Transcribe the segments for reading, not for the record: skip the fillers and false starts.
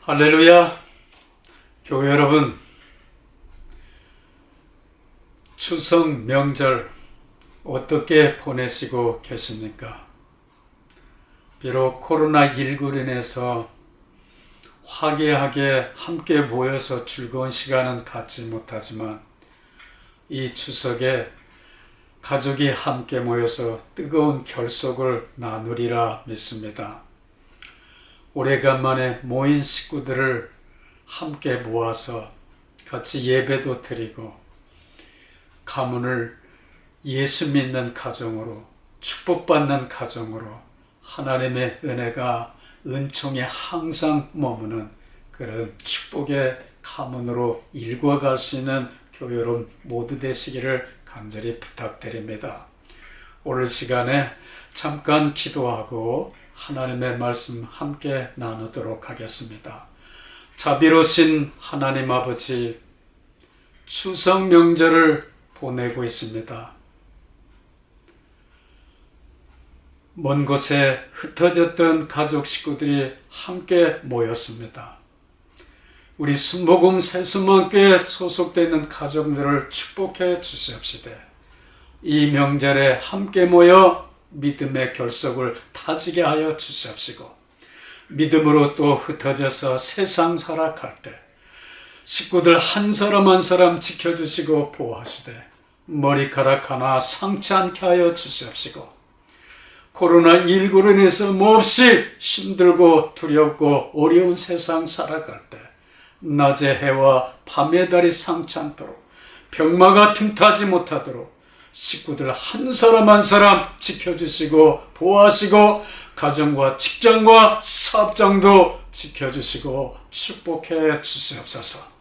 할렐루야! 교회 여러분, 추석 명절 어떻게 보내시고 계십니까? 비록 코로나19로 인해서 화기하게 함께 모여서 즐거운 시간은 갖지 못하지만 이 추석에 가족이 함께 모여서 뜨거운 결속을 나누리라 믿습니다. 오래간만에 모인 식구들을 함께 모아서 같이 예배도 드리고 가문을 예수 믿는 가정으로 축복받는 가정으로 하나님의 은혜가 은총에 항상 머무는 그런 축복의 가문으로 일궈갈 수 있는 교회 여러분 모두 되시기를 간절히 부탁드립니다. 오늘 시간에 잠깐 기도하고 하나님의 말씀 함께 나누도록 하겠습니다. 자비로우신 하나님 아버지, 추석 명절을 보내고 있습니다. 먼 곳에 흩어졌던 가족 식구들이 함께 모였습니다. 우리 순복음 새수만교회에 소속되어 있는 가족들을 축복해 주시옵시되 이 명절에 함께 모여 믿음의 결속을 다지게 하여 주시옵시고 믿음으로 또 흩어져서 세상 살아갈 때 식구들 한 사람 한 사람 지켜주시고 보호하시되 머리카락 하나 상치 않게 하여 주시옵시고 코로나19로 인해서 몹시 힘들고 두렵고 어려운 세상 살아갈 때 낮의 해와 밤의 달이 상치 않도록 병마가 틈타지 못하도록 식구들 한 사람 한 사람 지켜주시고 보호하시고 가정과 직장과 사업장도 지켜주시고 축복해 주시옵소서.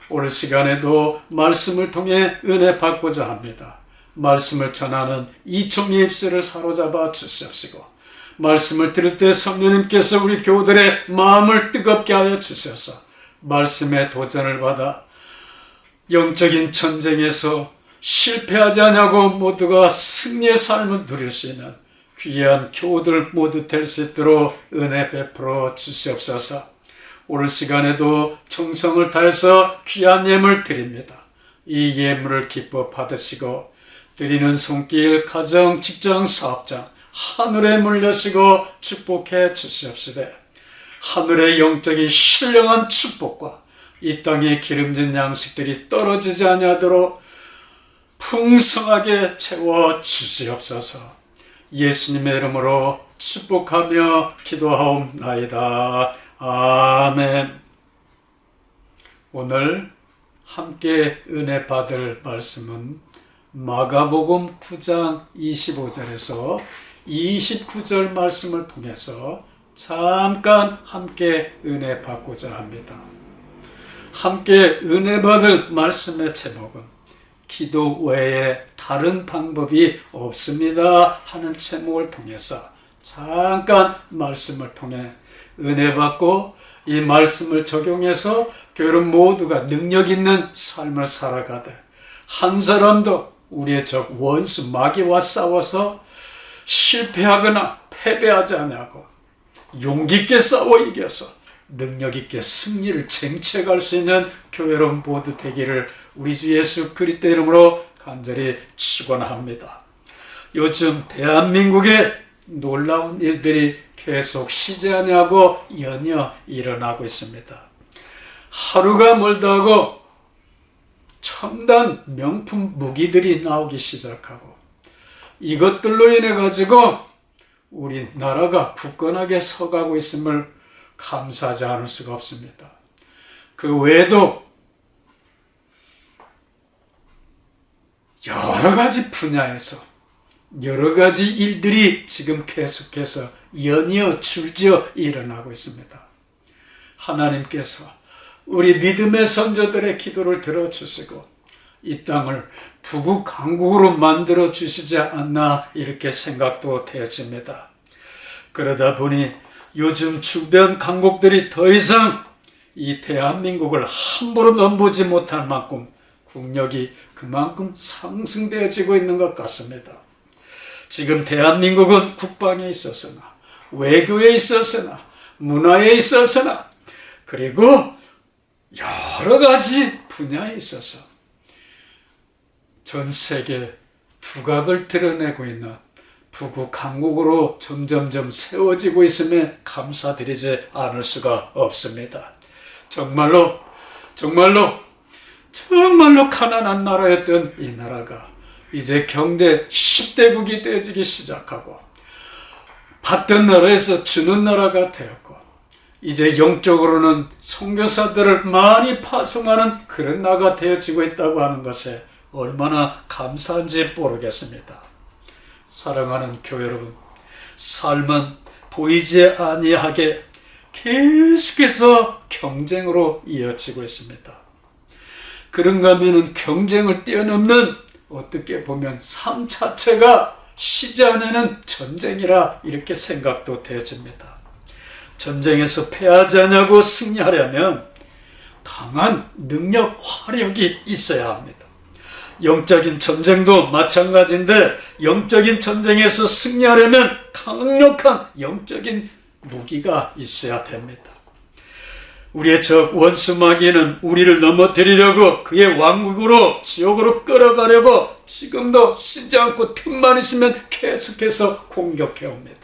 오늘 시간에도 말씀을 통해 은혜 받고자 합니다. 말씀을 전하는 이총의 입술을 사로잡아 주시옵시고 말씀을 들을 때 성령님께서 우리 교우들의 마음을 뜨겁게 하여 주셔서 말씀의 도전을 받아 영적인 전쟁에서 실패하지 않냐고 모두가 승리의 삶을 누릴 수 있는 귀한 교우들 모두 될 수 있도록 은혜 베풀어 주시옵소서. 오늘 시간에도 정성을 다해서 귀한 예물 드립니다. 이 예물을 기뻐 받으시고 드리는 손길, 가정, 직장, 사업장 하늘에 물려시고 축복해 주시옵시되 하늘의 영적인 신령한 축복과 이 땅의 기름진 양식들이 떨어지지 아니하도록 풍성하게 채워 주시옵소서. 예수님의 이름으로 축복하며 기도하옵나이다. 아멘. 오늘 함께 은혜 받을 말씀은 마가복음 9장 25절에서 29절 말씀을 통해서 잠깐 함께 은혜 받고자 합니다. 함께 은혜 받을 말씀의 제목은 기도 외에 다른 방법이 없습니다 하는 제목을 통해서 잠깐 말씀을 통해 은혜 받고 이 말씀을 적용해서 교회 모두가 능력 있는 삶을 살아가되 한 사람도 우리의 적 원수 마귀와 싸워서 실패하거나 패배하지 않냐고 용기 있게 싸워 이겨서 능력 있게 승리를 쟁취해갈 수 있는 교회 여러분 모두 되기를 우리 주 예수 그리스도 이름으로 간절히 축원합니다. 요즘 대한민국에 놀라운 일들이 계속 쉬지 아니하고 연이어 일어나고 있습니다. 하루가 멀다 하고 첨단 명품 무기들이 나오기 시작하고 이것들로 인해 가지고 우리나라가 굳건하게 서가고 있음을 감사하지 않을 수가 없습니다. 그 외에도 여러 가지 분야에서 여러 가지 일들이 지금 계속해서 연이어 줄지어 일어나고 있습니다. 하나님께서 우리 믿음의 선조들의 기도를 들어주시고 이 땅을 부국강국으로 만들어 주시지 않나 이렇게 생각도 되어집니다. 그러다 보니 요즘 주변 강국들이 더 이상 이 대한민국을 함부로 넘보지 못할 만큼 국력이 그만큼 상승되어지고 있는 것 같습니다. 지금 대한민국은 국방에 있어서나 외교에 있어서나 문화에 있어서나 그리고 여러 가지 분야에 있어서 전 세계 두각을 드러내고 있는 부국 강국으로 점점점 세워지고 있음에 감사드리지 않을 수가 없습니다. 정말로 가난한 나라였던 이 나라가 이제 경제 10대국이 되어지기 시작하고 받던 나라에서 주는 나라가 되었고 이제 영적으로는 선교사들을 많이 파송하는 그런 나라가 되어지고 있다고 하는 것에 얼마나 감사한지 모르겠습니다. 사랑하는 교회 여러분, 삶은 보이지 아니하게 계속해서 경쟁으로 이어지고 있습니다. 그런가 하면 경쟁을 뛰어넘는 어떻게 보면 삶 자체가 쉬지 않는 전쟁이라 이렇게 생각도 되어집니다. 전쟁에서 패하지 않냐고 승리하려면 강한 능력, 화력이 있어야 합니다. 영적인 전쟁도 마찬가지인데 영적인 전쟁에서 승리하려면 강력한 영적인 무기가 있어야 됩니다. 우리의 적 원수 마귀는 우리를 넘어뜨리려고 그의 왕국으로 지옥으로 끌어가려고 지금도 쉬지 않고 틈만 있으면 계속해서 공격해 옵니다.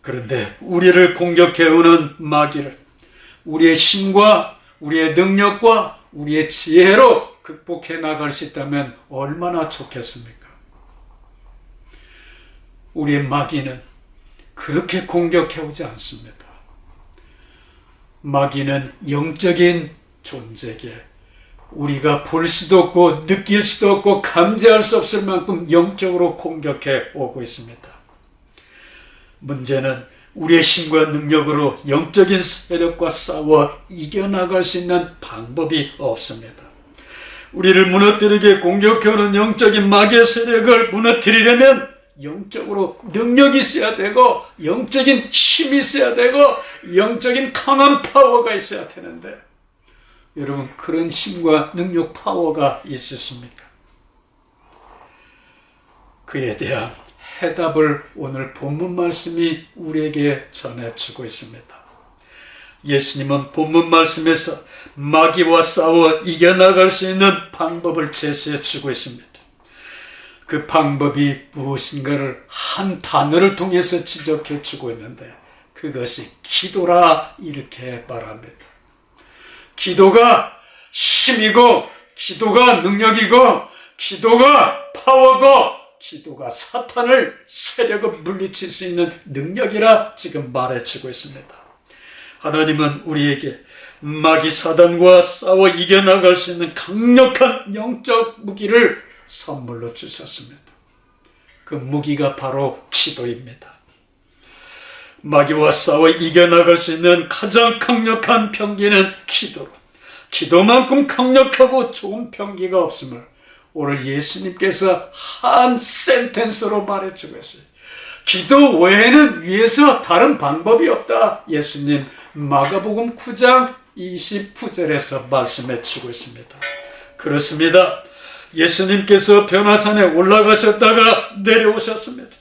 그런데 우리를 공격해오는 마귀를 우리의 힘과 우리의 능력과 우리의 지혜로 극복해 나갈 수 있다면 얼마나 좋겠습니까? 우리의 마귀는 그렇게 공격해오지 않습니다. 마귀는 영적인 존재기에 우리가 볼 수도 없고 느낄 수도 없고 감지할 수 없을 만큼 영적으로 공격해 오고 있습니다. 문제는 우리의 힘과 능력으로 영적인 세력과 싸워 이겨나갈 수 있는 방법이 없습니다. 우리를 무너뜨리게 공격해오는 영적인 마귀의 세력을 무너뜨리려면 영적으로 능력이 있어야 되고 영적인 힘이 있어야 되고 영적인 강한 파워가 있어야 되는데 여러분 그런 힘과 능력 파워가 있으십니까? 그에 대한 해답을 오늘 본문 말씀이 우리에게 전해주고 있습니다. 예수님은 본문 말씀에서 마귀와 싸워 이겨나갈 수 있는 방법을 제시해 주고 있습니다. 그 방법이 무엇인가를 한 단어를 통해서 지적해 주고 있는데 그것이 기도라 이렇게 말합니다. 기도가 힘이고 기도가 능력이고 기도가 파워고 기도가 사탄을 세력을 물리칠 수 있는 능력이라 지금 말해주고 있습니다. 하나님은 우리에게 마귀 사단과 싸워 이겨나갈 수 있는 강력한 영적 무기를 선물로 주셨습니다. 그 무기가 바로 기도입니다. 마귀와 싸워 이겨나갈 수 있는 가장 강력한 병기는 기도로 기도만큼 강력하고 좋은 병기가 없음을 오늘 예수님께서 한 센텐스로 말해주고 있어요. 기도 외에는 위에서 다른 방법이 없다. 예수님 마가복음 9장 29절에서 말씀해 주고 있습니다. 그렇습니다. 예수님께서 변화산에 올라가셨다가 내려오셨습니다.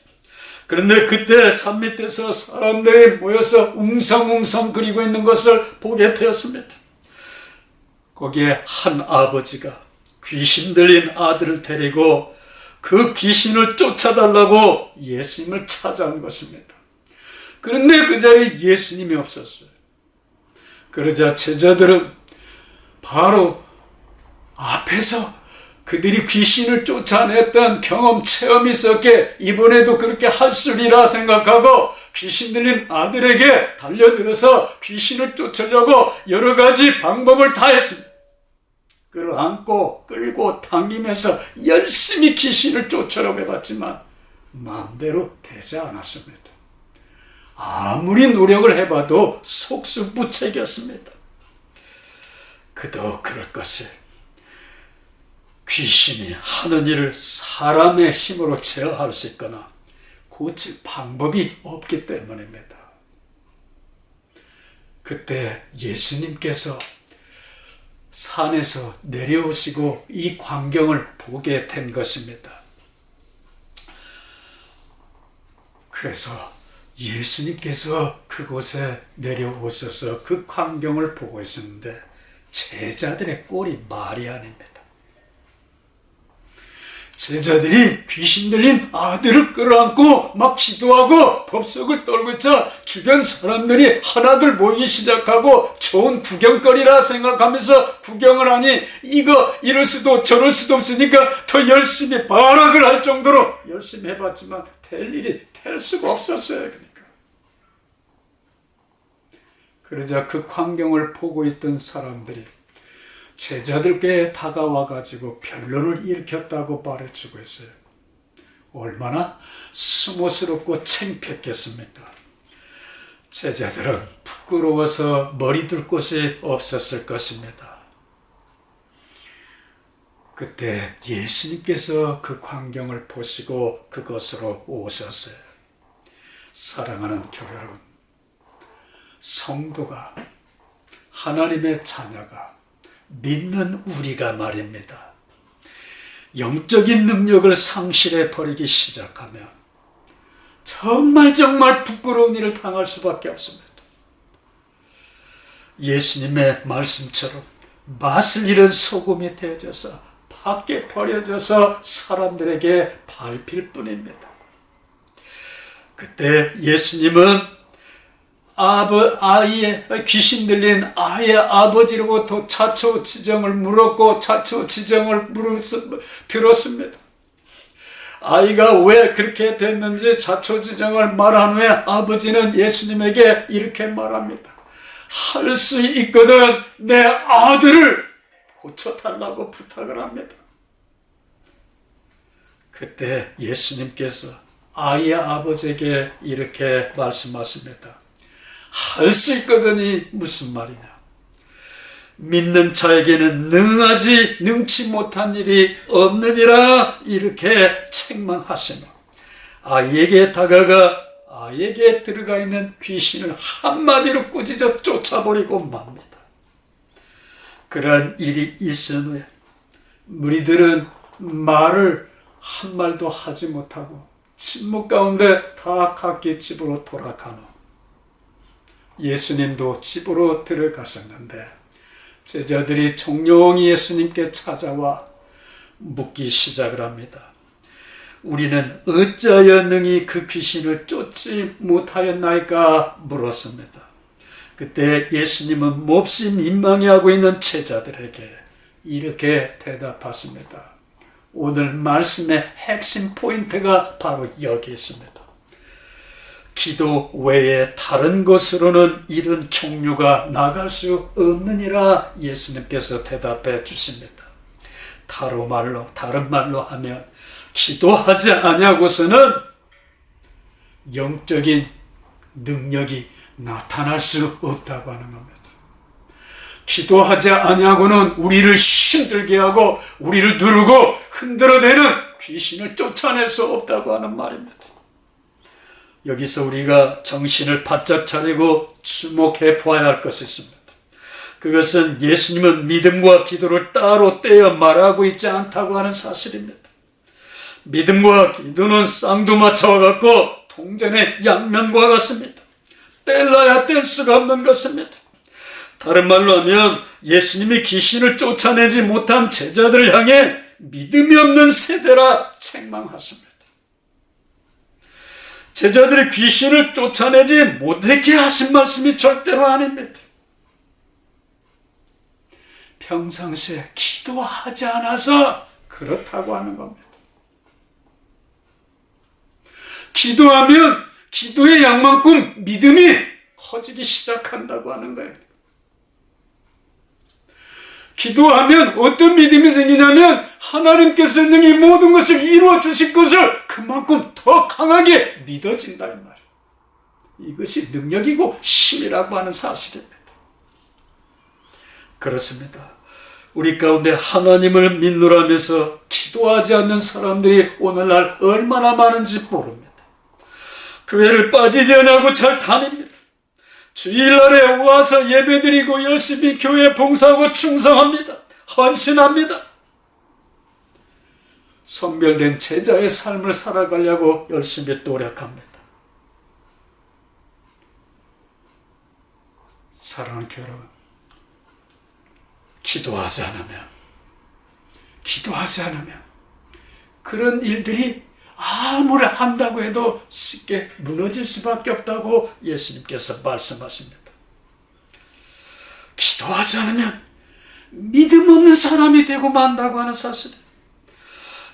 그런데 그때 산 밑에서 사람들이 모여서 웅성웅성 그리고 있는 것을 보게 되었습니다. 거기에 한 아버지가 귀신 들린 아들을 데리고 그 귀신을 쫓아달라고 예수님을 찾아온 것입니다. 그런데 그 자리에 예수님이 없었어요. 그러자 제자들은 바로 앞에서 그들이 귀신을 쫓아냈던 경험, 체험이 있었기에 이번에도 그렇게 할 수리라 생각하고 귀신 들린 아들에게 달려들어서 귀신을 쫓으려고 여러 가지 방법을 다 했습니다. 그를 안고 끌고 당기면서 열심히 귀신을 쫓으려고 해봤지만 마음대로 되지 않았습니다. 아무리 노력을 해봐도 속수무책이었습니다. 그도 그럴 것이 귀신이 하는 일을 사람의 힘으로 제어할 수 있거나 고칠 방법이 없기 때문입니다. 그때 예수님께서 산에서 내려오시고 이 광경을 보게 된 것입니다. 그래서 예수님께서 그곳에 내려오셔서 그 광경을 보고 있었는데 제자들의 꼴이 말이 아닙니다. 제자들이 귀신 들린 아들을 끌어안고 막 기도하고 법석을 떨고 있자 주변 사람들이 하나둘 모이기 시작하고 좋은 구경거리라 생각하면서 구경을 하니 이거 이럴 수도 저럴 수도 없으니까 더 열심히 발악을 할 정도로 열심히 해봤지만 될 일이 될 수가 없었어요. 그러자 그 광경을 보고 있던 사람들이 제자들께 다가와 가지고 변론을 일으켰다고 말해주고 있어요. 얼마나 수모스럽고 창피했겠습니까? 제자들은 부끄러워서 머리 둘 곳이 없었을 것입니다. 그때 예수님께서 그 광경을 보시고 그곳으로 오셨어요. 사랑하는 교회 여러분, 성도가, 하나님의 자녀가, 믿는 우리가 말입니다. 영적인 능력을 상실해 버리기 시작하면 정말 부끄러운 일을 당할 수밖에 없습니다. 예수님의 말씀처럼 맛을 잃은 소금이 되어져서 밖에 버려져서 사람들에게 밟힐 뿐입니다. 그때 예수님은 아이의 귀신 들린 아이의 아버지로부터 자초지정을 물었고 자초지정을 들었습니다. 아이가 왜 그렇게 됐는지 자초지정을 말한 후에 아버지는 예수님에게 이렇게 말합니다. 할 수 있거든 내 아들을 고쳐달라고 부탁을 합니다. 그때 예수님께서 아이의 아버지에게 이렇게 말씀하십니다. 할 수 있거든이 무슨 말이냐? 믿는 자에게는 능치 못한 일이 없느니라 이렇게 책망하시며 아이에게 다가가 아이에게 들어가 있는 귀신을 한마디로 꾸짖어 쫓아버리고 맙니다. 그러한 일이 있은 후에 무리들은 말을 한 말도 하지 못하고 침묵 가운데 다 각기 집으로 돌아가노. 예수님도 집으로 들어가셨는데 제자들이 종용이 예수님께 찾아와 묻기 시작을 합니다. 우리는 어찌하여 능히 그 귀신을 쫓지 못하였나이까 물었습니다. 그때 예수님은 몹시 민망해하고 있는 제자들에게 이렇게 대답하십니다. 오늘 말씀의 핵심 포인트가 바로 여기 있습니다. 기도 외에 다른 것으로는 이런 종류가 나갈 수 없느니라 예수님께서 대답해 주십니다. 다른 말로 하면 기도하지 아니하고서는 영적인 능력이 나타날 수 없다고 하는 겁니다. 기도하지 아니하고는 우리를 힘들게 하고 우리를 누르고 흔들어대는 귀신을 쫓아낼 수 없다고 하는 말입니다. 여기서 우리가 정신을 바짝 차리고 주목해 보아야 할 것이 있습니다. 그것은 예수님은 믿음과 기도를 따로 떼어 말하고 있지 않다고 하는 사실입니다. 믿음과 기도는 쌍두마차와 같고 동전의 양면과 같습니다. 뗄래야 뗄 수가 없는 것입니다. 다른 말로 하면 예수님이 귀신을 쫓아내지 못한 제자들을 향해 믿음이 없는 세대라 책망하십니다. 제자들이 귀신을 쫓아내지 못하게 하신 말씀이 절대로 아닙니다. 평상시에 기도하지 않아서 그렇다고 하는 겁니다. 기도하면 기도의 양만큼 믿음이 커지기 시작한다고 하는 거예요. 기도하면 어떤 믿음이 생기냐면 하나님께서 능히 모든 것을 이루어 주실 것을 그만큼 더 강하게 믿어진다 이 말이에요. 이것이 능력이고 힘이라고 하는 사실입니다. 그렇습니다. 우리 가운데 하나님을 믿노라면서 기도하지 않는 사람들이 오늘날 얼마나 많은지 모릅니다. 교회를 빠지지 않고 잘 다닙니다. 주일날에 와서 예배드리고 열심히 교회 봉사하고 충성합니다. 헌신합니다. 선별된 제자의 삶을 살아가려고 열심히 노력합니다. 사랑하는 교회 여러분, 기도하지 않으면 그런 일들이 아무리 한다고 해도 쉽게 무너질 수밖에 없다고 예수님께서 말씀하십니다. 기도하지 않으면 믿음 없는 사람이 되고 만다고 하는 사실.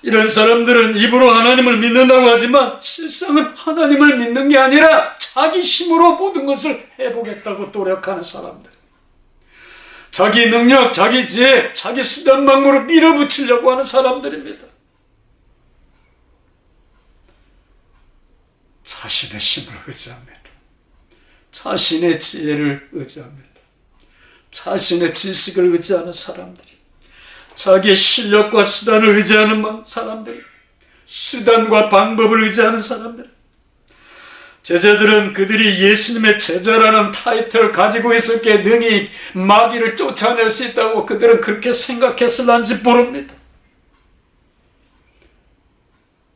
이런 사람들은 입으로 하나님을 믿는다고 하지만 실상은 하나님을 믿는 게 아니라 자기 힘으로 모든 것을 해보겠다고 노력하는 사람들. 자기 능력, 자기 지혜, 자기 수단망으로 밀어붙이려고 하는 사람들입니다. 자신의 힘을 의지합니다. 자신의 지혜를 의지합니다. 자신의 지식을 의지하는 사람들이, 자기의 실력과 수단을 의지하는 사람들, 수단과 방법을 의지하는 사람들. 제자들은 그들이 예수님의 제자라는 타이틀을 가지고 있었기에 능히 마귀를 쫓아낼 수 있다고 그들은 그렇게 생각했을런지 모릅니다.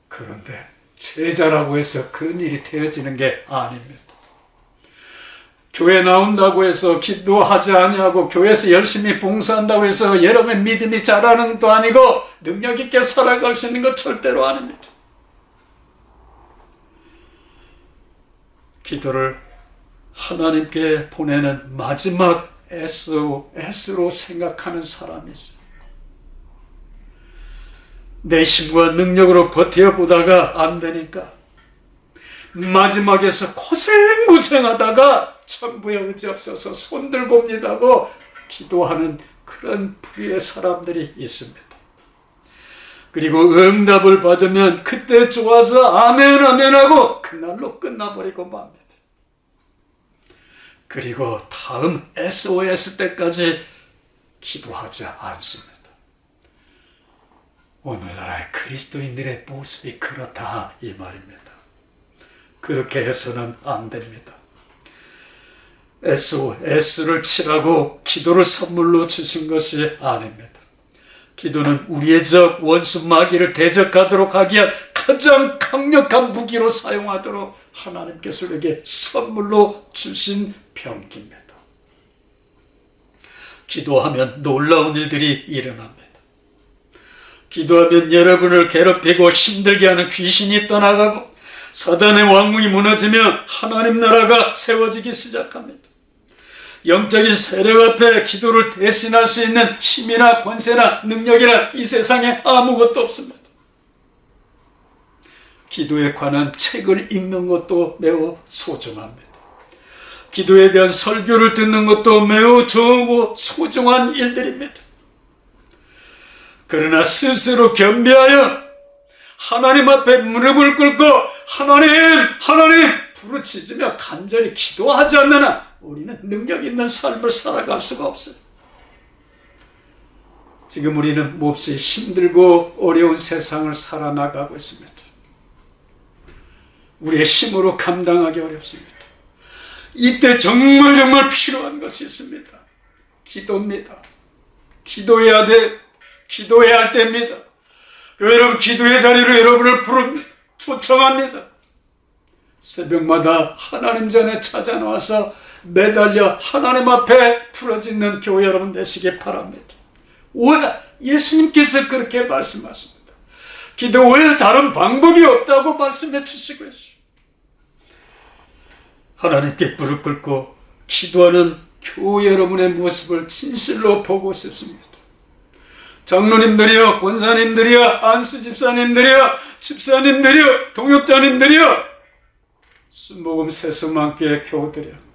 그런데 제자라고 해서 그런 일이 되어지는 게 아닙니다. 교회 나온다고 해서 기도하지 아니하고 교회에서 열심히 봉사한다고 해서 여러분의 믿음이 자라는 것도 아니고 능력 있게 살아갈 수 있는 것 절대로 아닙니다. 기도를 하나님께 보내는 마지막 SOS로 생각하는 사람이 있어요. 내 힘과 능력으로 버텨보다가 안 되니까 마지막에서 고생하다가 천부에 의지 없어서 손 들고 옵니다고 기도하는 그런 부류의 사람들이 있습니다. 그리고 응답을 받으면 그때 좋아서 아멘 아멘 하고 그날로 끝나버리고 맙니다. 그리고 다음 SOS 때까지 기도하지 않습니다. 오늘날의 그리스도인들의 모습이 그렇다 이 말입니다. 그렇게 해서는 안 됩니다. SOS를 치라고 기도를 선물로 주신 것이 아닙니다. 기도는 우리의 적 원수 마귀를 대적하도록 하기 위한 가장 강력한 무기로 사용하도록 하나님께서 우리에게 선물로 주신 병기입니다. 기도하면 놀라운 일들이 일어납니다. 기도하면 여러분을 괴롭히고 힘들게 하는 귀신이 떠나가고 사단의 왕궁이 무너지면 하나님 나라가 세워지기 시작합니다. 영적인 세력 앞에 기도를 대신할 수 있는 힘이나 권세나 능력이나 이 세상에 아무것도 없습니다. 기도에 관한 책을 읽는 것도 매우 소중합니다. 기도에 대한 설교를 듣는 것도 매우 좋고 소중한 일들입니다. 그러나 스스로 겸비하여 하나님 앞에 무릎을 꿇고 하나님 부르짖으며 간절히 기도하지 않는 한 우리는 능력 있는 삶을 살아갈 수가 없어요. 지금 우리는 몹시 힘들고 어려운 세상을 살아나가고 있습니다. 우리의 힘으로 감당하기 어렵습니다. 이때 정말 필요한 것이 있습니다. 기도입니다. 기도해야 할 때입니다. 여러분 기도의 자리로 여러분을 초청합니다. 새벽마다 하나님 전에 찾아 나와서 매달려 하나님 앞에 부르짖는 교회 여러분 되시기 바랍니다. 왜? 예수님께서 그렇게 말씀하십니다. 기도 외에 다른 방법이 없다고 말씀해 주시고 있어요. 하나님께 무릎 꿇고 기도하는 교회 여러분의 모습을 진실로 보고 싶습니다. 장로님들이여, 권사님들이여, 안수집사님들이여, 집사님들이여, 동역자님들이여, 순복음 세수만교회 교우들이여,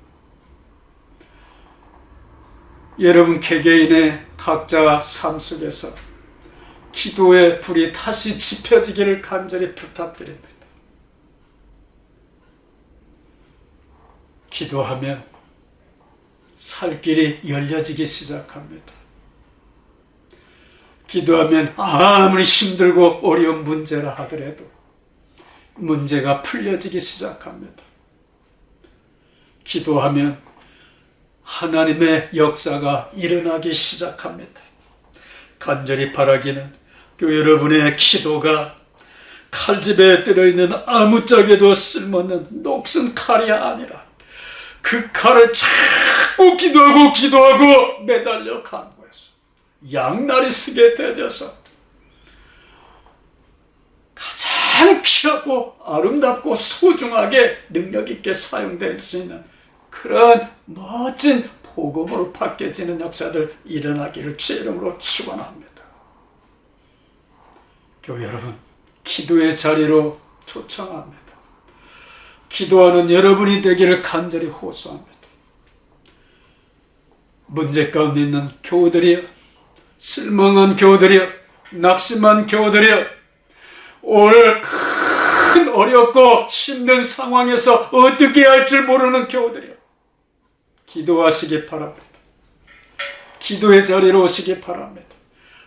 여러분 개개인의 각자 삶 속에서 기도의 불이 다시 지펴지기를 간절히 부탁드립니다. 기도하면 살 길이 열려지기 시작합니다. 기도하면 아무리 힘들고 어려운 문제라 하더라도 문제가 풀려지기 시작합니다. 기도하면 하나님의 역사가 일어나기 시작합니다. 간절히 바라기는 교회 여러분의 기도가 칼집에 들어있는 아무짝에도 쓸모없는 녹슨 칼이 아니라 그 칼을 자꾸 기도하고 매달려 간구해서 양날이 쓰게 되어서 가장 귀하고 아름답고 소중하게 능력 있게 사용될 수 있는 그런 멋진 복음으로 바뀌어지는 역사들 일어나기를 주의 이름으로 축원합니다. 교회 여러분, 기도의 자리로 초청합니다. 기도하는 여러분이 되기를 간절히 호소합니다. 문제 가운데 있는 교우들이여, 실망한 교우들이여, 낙심한 교우들이여, 오늘 큰 어렵고 힘든 상황에서 어떻게 할 줄 모르는 교우들이여, 기도하시기 바랍니다. 기도의 자리로 오시기 바랍니다.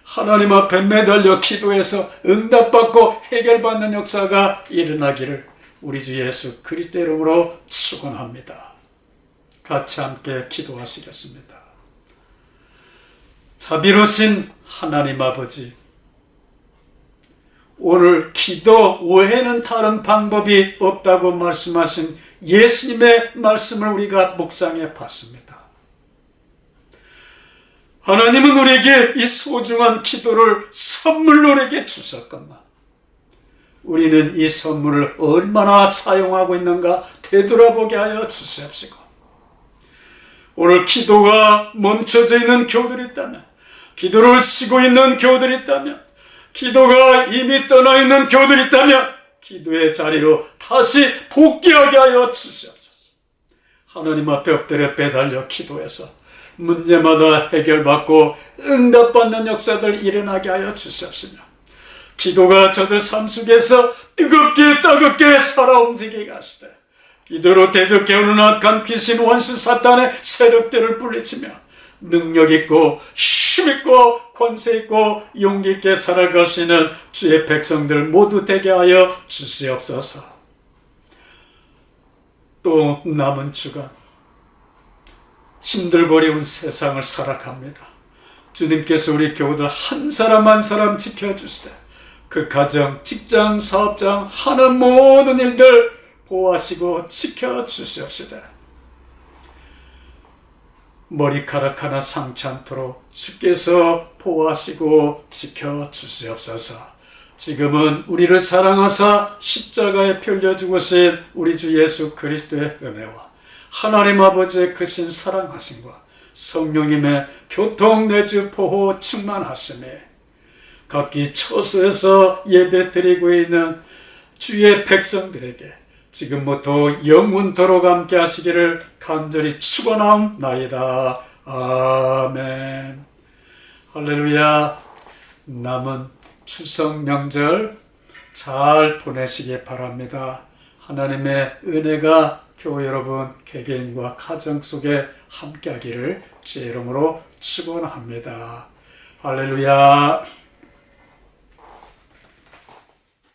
하나님 앞에 매달려 기도해서 응답받고 해결받는 역사가 일어나기를 우리 주 예수 그리스도 이름으로 축원합니다. 같이 함께 기도하시겠습니다. 자비로우신 하나님 아버지, 오늘 기도 외에는 다른 방법이 없다고 말씀하신 예수님의 말씀을 우리가 묵상해 봤습니다. 하나님은 우리에게 이 소중한 기도를 선물로 우리에게 주셨건만 우리는 이 선물을 얼마나 사용하고 있는가 되돌아보게 하여 주시옵시고, 오늘 기도가 멈춰져 있는 교우들이 있다면, 기도를 쉬고 있는 교우들이 있다면, 기도가 이미 떠나 있는 교우들이 있다면 기도의 자리로 다시 복귀하게 하여 주시옵소서. 하나님 앞에 엎드려 매달려 기도해서 문제마다 해결받고 응답받는 역사들 일어나게 하여 주시옵시며, 기도가 저들 삶 속에서 뜨겁게 따갑게 살아 움직이게 하시되, 기도로 대적해 오는 악한 귀신 원수 사탄의 세력들을 물리치며 능력 있고 힘 있고 권세 있고 용기 있게 살아갈 수 있는 주의 백성들 모두 되게 하여 주시옵소서. 또 남은 주간 힘들고 어려운 세상을 살아갑니다. 주님께서 우리 교우들 한 사람 한 사람 지켜주시되 그 가정, 직장, 사업장 하는 모든 일들 보호하시고 지켜주시옵시다. 머리카락 하나 상치 않도록 주께서 보호하시고 지켜주시옵소서. 지금은 우리를 사랑하사 십자가에 펴려 죽으신 우리 주 예수 그리스도의 은혜와 하나님 아버지의 크신 사랑하심과 성령님의 교통내주 보호 충만하심에 각기 처소에서 예배드리고 있는 주의 백성들에게 지금부터 영원토록 함께 하시기를 간절히 축원하옵나이다. 아멘. 할렐루야. 남은 추석 명절 잘 보내시기 바랍니다. 하나님의 은혜가 교회 여러분 개개인과 가정 속에 함께 하기를 주의 이름으로 축원합니다. 할렐루야.